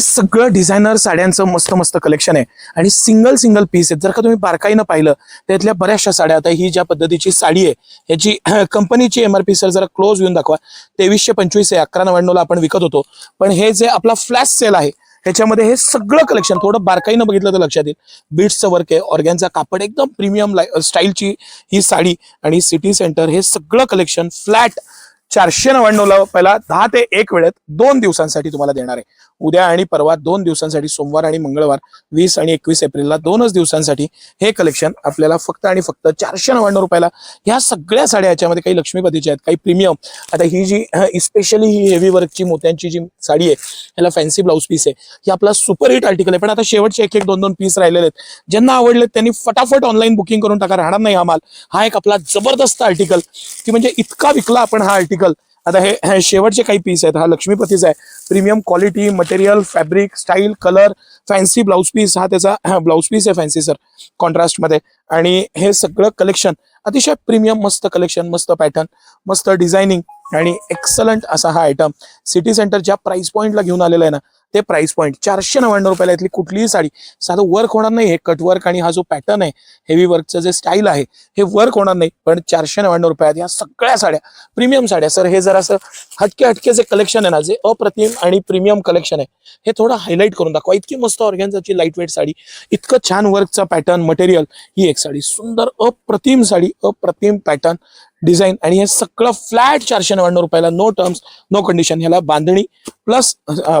सगळं डिझायनर साड्यांचं मस्त मस्त कलेक्शन आहे आणि सिंगल सिंगल पीस आहेत. जर का तुम्ही बारकाईनं पाहिलं त्यातल्या बऱ्याचशा साड्या, आता ही ज्या पद्धतीची साडी आहे ह्याची कंपनीची एमआरपी सर जरा क्लोज येऊन दाखवा, 2325 आहे. 1199 ला आपण विकत होतो. पण हे जे आपला फ्लॅश सेल आहे ह्याच्यामध्ये हे सगळं कलेक्शन थोडं बारकाईनं बघितलं तर लक्षात येईल. बीट्सचं वर्क आहे, ऑर्गॅनचा कापड, एकदम प्रीमियम स्टाईलची ही साडी आणि सिटी सेंटर हे सगळं कलेक्शन फ्लॅट 499 ला पहिला 10 ते 1 वेळेत 2 दिवसांसाठी तुम्हाला देणार आहे. उद्या आणि परवा 2 दिवसांसाठी, सोमवार आणि मंगळवार 20 आणि 21 एप्रिलला 2च दिवसांसाठी हे कलेक्शन आपल्याला फक्त आणि फक्त 499 रुपयाला. ह्या सगळ्या साड्या याच्यामध्ये काही लक्ष्मीपतीच्या आहेत, काही प्रीमियम. आता ही जी स्पेशली ही हेवी वर्कची मोत्यांची जी साडी आहे ह्याला फॅन्सी ब्लाऊज पीस आहे. ही आपला सुपर हिट आर्टिकल आहे, पण आता शेवटचे 1-1, 2-2 पीस राहिलेले आहेत. ज्यांना आवडले त्यांनी फटाफट ऑनलाईन बुकिंग करून टाका, राहणार नाही हा माल. हा एक आपला जबरदस्त आर्टिकल की म्हणजे इतका विकला आपण हा आर्टिकल. आता हे शेवटचे काही पीस आहेत. हा लक्ष्मीपतीचा आहे, premium quality, material, fabric, style, colour, fancy blouse piece. हा त्याचा ब्लाऊज पीस आहे फॅन्सी सर कॉन्ट्रास्ट मध्ये. आणि हे सगळं कलेक्शन अतिशय प्रीमियम, मस्त कलेक्शन, मस्त पॅटर्न, मस्त डिझायनिंग आणि एक्सलंट असा हा आयटम. सिटी सेंटर ज्या प्राइस पॉईंटला घेऊन आलेला आहे ना, ते प्राइस पॉईंट 499 रुपयाला. इथली कुठलीही साडी साधं वर्क होणार नाही. हे कटवर्क आणि हा जो पॅटर्न आहे, हेवी वर्कचं जे स्टाईल आहे, हे वर्क होणार नाही. पण 499 रुपयात या सगळ्या साड्या प्रीमियम साड्या. सर हे जरासं हटके जे कलेक्शन आहे ना, जे अप्रतिम आणि प्रीमियम कलेक्शन आहे, हे थोडं हायलाईट करून दाखवा. इतकी मस्त ऑर्गॅन्झाची लाईट वेट साडी, इतकं छान वर्कचा पॅटर्न, मटेरियल. ही एक साडी सुंदर अप्रतिम साडी, अप्रतिम पॅटर्न, डिझाईन आणि हे सगळं फ्लॅट 499 रुपयाला. No terms no condition. ह्याला बांधणी प्लस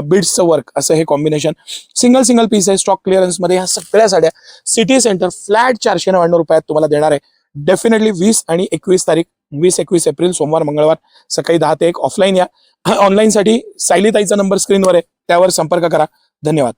बीड्सचं वर्क असं हे कॉम्बिनेशन. सिंगल पीस आहे, स्टॉक क्लिअरन्स मध्ये. ह्या सगळ्या साड्या सिटी सेंटर फ्लॅट 499 रुपयात तुम्हाला देणार आहे. डेफिनेटली 20 आणि 21 तारीख, 20-21 एप्रिल, सोमवार मंगळवार सकाळी 10 ते 1 ऑफलाईन या. ऑनलाईन साठी सायलीताईचा नंबर स्क्रीनवर आहे, त्यावर संपर्क करा. धन्यवाद.